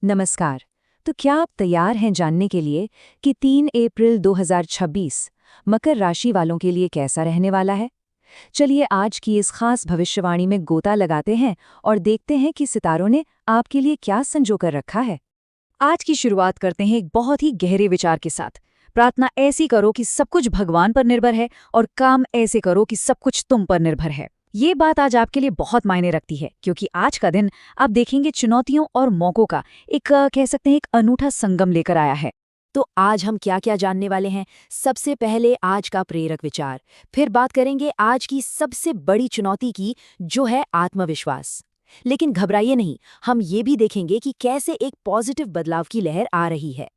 नमस्कार। तो क्या आप तैयार हैं जानने के लिए कि 3 अप्रैल 2026 मकर राशि वालों के लिए कैसा रहने वाला है? चलिए आज की इस खास भविष्यवाणी में गोता लगाते हैं और देखते हैं कि सितारों ने आपके लिए क्या संजो कर रखा है। आज की शुरुआत करते हैं एक बहुत ही गहरे विचार के साथ। प्रार्थना ऐसी करो कि सब कुछ भगवान पर निर्भर है और काम ऐसे करो कि सब कुछ तुम पर निर्भर है। ये बात आज आपके लिए बहुत मायने रखती है, क्योंकि आज का दिन आप देखेंगे चुनौतियों और मौकों का एक कह सकते हैं एक अनूठा संगम लेकर आया है। तो आज हम क्या क्या जानने वाले हैं? सबसे पहले आज का प्रेरक विचार, फिर बात करेंगे आज की सबसे बड़ी चुनौती की, जो है आत्मविश्वास। लेकिन घबराइए नहीं, हम ये भी देखेंगे कि कैसे एक पॉजिटिव बदलाव की लहर आ रही है।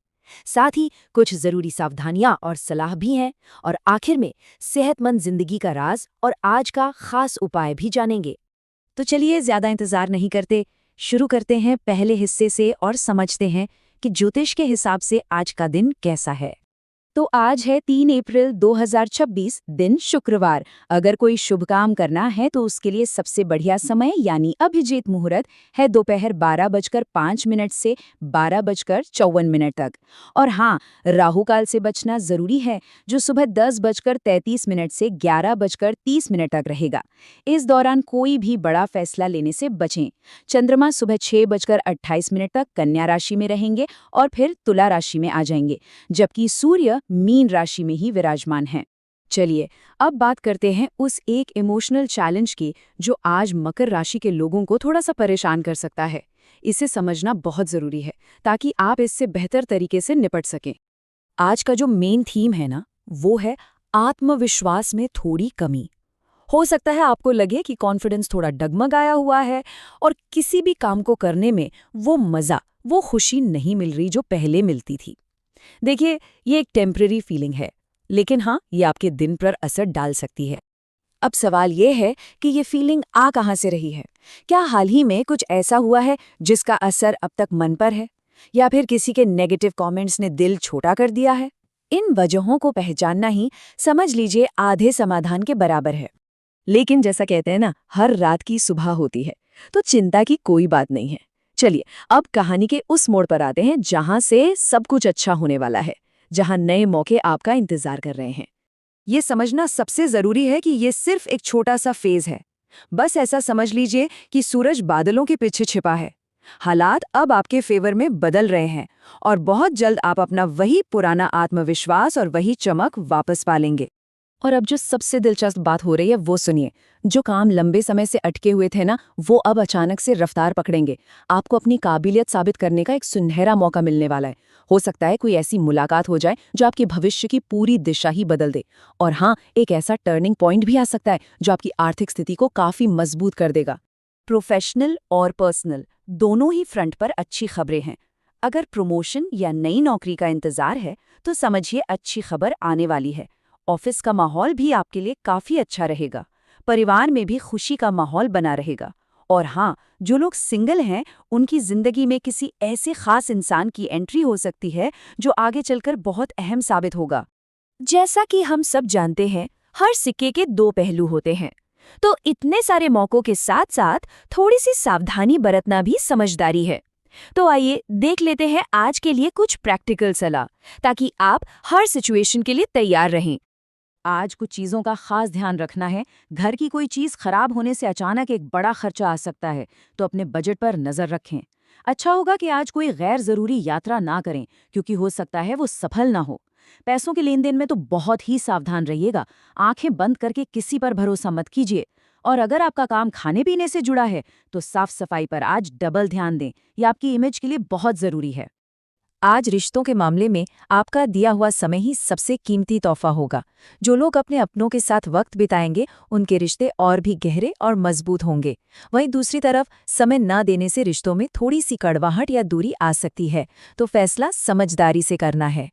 साथ ही कुछ जरूरी सावधानियां और सलाह भी हैं, और आखिर में सेहतमंद जिंदगी का राज और आज का खास उपाय भी जानेंगे। तो चलिए ज्यादा इंतजार नहीं करते, शुरू करते हैं पहले हिस्से से और समझते हैं कि ज्योतिष के हिसाब से आज का दिन कैसा है। तो आज है 3 अप्रैल 2026, दिन शुक्रवार। अगर कोई शुभ काम करना है तो उसके लिए सबसे बढ़िया समय यानी अभिजीत मुहूर्त है दोपहर 12:05 से 12:54 तक। और हाँ, राहु काल से बचना जरूरी है, जो सुबह 10:33 से 11:30 तक रहेगा। इस दौरान कोई भी बड़ा फैसला लेने से बचें। चंद्रमा सुबह 6:28 तक कन्या राशि में रहेंगे और फिर तुला राशि में आ जाएंगे, जबकि सूर्य मीन राशि में ही विराजमान है। चलिए अब बात करते हैं उस एक इमोशनल चैलेंज की, जो आज मकर राशि के लोगों को थोड़ा सा परेशान कर सकता है। इसे समझना बहुत जरूरी है ताकि आप इससे बेहतर तरीके से निपट सकें। आज का जो मेन थीम है ना, वो है आत्मविश्वास में थोड़ी कमी। हो सकता है आपको लगे कि कॉन्फिडेंस थोड़ा डगमगाया हुआ है और किसी भी काम को करने में वो मजा, वो खुशी नहीं मिल रही जो पहले मिलती थी। देखिए, ये एक टेम्परेरी फीलिंग है, लेकिन हाँ, ये आपके दिन पर असर डाल सकती है। अब सवाल ये है कि ये फीलिंग आ कहाँ से रही है? क्या हाल ही में कुछ ऐसा हुआ है जिसका असर अब तक मन पर है, या फिर किसी के नेगेटिव कमेंट्स ने दिल छोटा कर दिया है? इन वजहों को पहचानना ही समझ लीजिए आधे समाधान के बराबर है। लेकिन जैसा कहते हैं ना, हर रात की सुबह होती है, तो चिंता की कोई बात नहीं है। चलिए अब कहानी के उस मोड़ पर आते हैं जहां से सब कुछ अच्छा होने वाला है, जहां नए मौके आपका इंतजार कर रहे हैं। ये समझना सबसे जरूरी है कि ये सिर्फ एक छोटा सा फेज है। बस ऐसा समझ लीजिए कि सूरज बादलों के पीछे छिपा है। हालात अब आपके फेवर में बदल रहे हैं और बहुत जल्द आप अपना वही पुराना आत्मविश्वास और वही चमक वापस पालेंगे। और अब जो सबसे दिलचस्प बात हो रही है वो सुनिए। जो काम लंबे समय से अटके हुए थे ना, वो अब अचानक से रफ्तार पकड़ेंगे। आपको अपनी काबिलियत साबित करने का एक सुनहरा मौका मिलने वाला है। हो सकता है कोई ऐसी मुलाकात हो जाए जो आपके भविष्य की पूरी दिशा ही बदल दे। और हाँ, एक ऐसा टर्निंग पॉइंट भी आ सकता है जो आपकी आर्थिक स्थिति को काफी मजबूत कर देगा। प्रोफेशनल और पर्सनल दोनों ही फ्रंट पर अच्छी खबरें हैं। अगर प्रमोशन या नई नौकरी का इंतजार है तो समझिए अच्छी खबर आने वाली है। ऑफिस का माहौल भी आपके लिए काफी अच्छा रहेगा। परिवार में भी खुशी का माहौल बना रहेगा। और हाँ, जो लोग सिंगल हैं, उनकी जिंदगी में किसी ऐसे खास इंसान की एंट्री हो सकती है जो आगे चलकर बहुत अहम साबित होगा। जैसा कि हम सब जानते हैं, हर सिक्के के दो पहलू होते हैं। तो इतने सारे मौकों के साथ साथ थोड़ी सी सावधानी बरतना भी समझदारी है। तो आइए देख लेते हैं आज के लिए कुछ प्रैक्टिकल सलाह, ताकि आप हर सिचुएशन के लिए तैयार रहें। आज कुछ चीज़ों का खास ध्यान रखना है। घर की कोई चीज़ खराब होने से अचानक एक बड़ा खर्चा आ सकता है, तो अपने बजट पर नज़र रखें। अच्छा होगा कि आज कोई गैर ज़रूरी यात्रा ना करें, क्योंकि हो सकता है वो सफल ना हो। पैसों के लेन देन में तो बहुत ही सावधान रहिएगा। आंखें बंद करके किसी पर भरोसा मत कीजिए। और अगर आपका काम खाने पीने से जुड़ा है तो साफ सफाई पर आज डबल ध्यान दें। यह आपकी इमेज के लिए बहुत ज़रूरी है। आज रिश्तों के मामले में आपका दिया हुआ समय ही सबसे कीमती तोहफा होगा। जो लोग अपने अपनों के साथ वक्त बिताएंगे, उनके रिश्ते और भी गहरे और मजबूत होंगे। वहीं दूसरी तरफ समय न देने से रिश्तों में थोड़ी सी कड़वाहट या दूरी आ सकती है, तो फैसला समझदारी से करना है।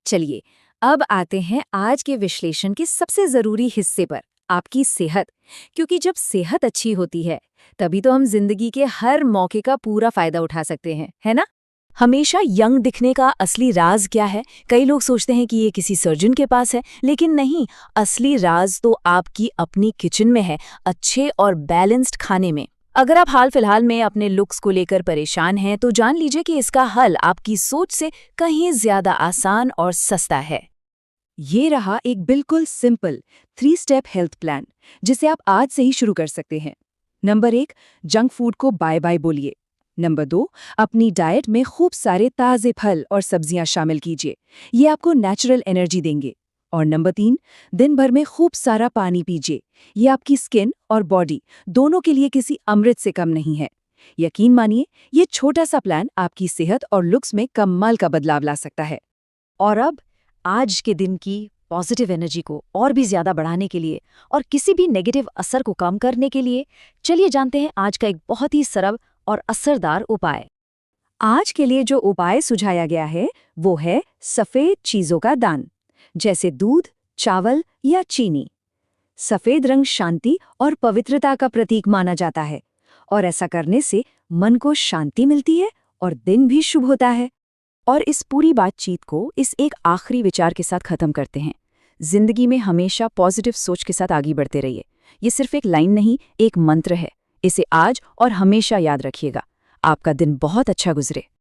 चलिए अब आते हैं आज के विश्लेषण के सबसे जरूरी हिस्से पर, आपकी सेहत। क्योंकि जब सेहत अच्छी होती है, तभी तो हम जिंदगी के हर मौके का पूरा फायदा उठा सकते हैं, है ना? हमेशा यंग दिखने का असली राज क्या है? कई लोग सोचते हैं कि ये किसी सर्जन के पास है, लेकिन नहीं। असली राज तो आपकी अपनी किचन में है, अच्छे और बैलेंस्ड खाने में। अगर आप हाल फिलहाल में अपने लुक्स को लेकर परेशान हैं तो जान लीजिए कि इसका हल आपकी सोच से कहीं ज्यादा आसान और सस्ता है। ये रहा एक बिल्कुल सिंपल 3 स्टेप हेल्थ प्लान जिसे आप आज से ही शुरू कर सकते हैं। नंबर 1, जंक फूड को बाय बाय बोलिए। नंबर 2, अपनी डाइट में खूब सारे ताज़े फल और सब्जियां शामिल कीजिए, ये आपको नेचुरल एनर्जी देंगे। और नंबर 3, दिन भर में खूब सारा पानी पीजिए, ये आपकी स्किन और बॉडी दोनों के लिए किसी अमृत से कम नहीं है। यकीन मानिए, ये छोटा सा प्लान आपकी सेहत और लुक्स में कमाल का बदलाव ला सकता है। और अब आज के दिन की पॉजिटिव एनर्जी को और भी ज्यादा बढ़ाने के लिए और किसी भी नेगेटिव असर को कम करने के लिए चलिए जानते हैं आज का एक बहुत ही सरल और असरदार उपाय। आज के लिए जो उपाय सुझाया गया है वो है सफेद चीजों का दान, जैसे दूध, चावल या चीनी। सफेद रंग शांति और पवित्रता का प्रतीक माना जाता है और ऐसा करने से मन को शांति मिलती है और दिन भी शुभ होता है। और इस पूरी बातचीत को इस एक आखिरी विचार के साथ खत्म करते हैं। जिंदगी में हमेशा पॉजिटिव सोच के साथ आगे बढ़ते रहिए। ये सिर्फ एक लाइन नहीं, एक मंत्र है। इसे आज और हमेशा याद रखिएगा। आपका दिन बहुत अच्छा गुजरे।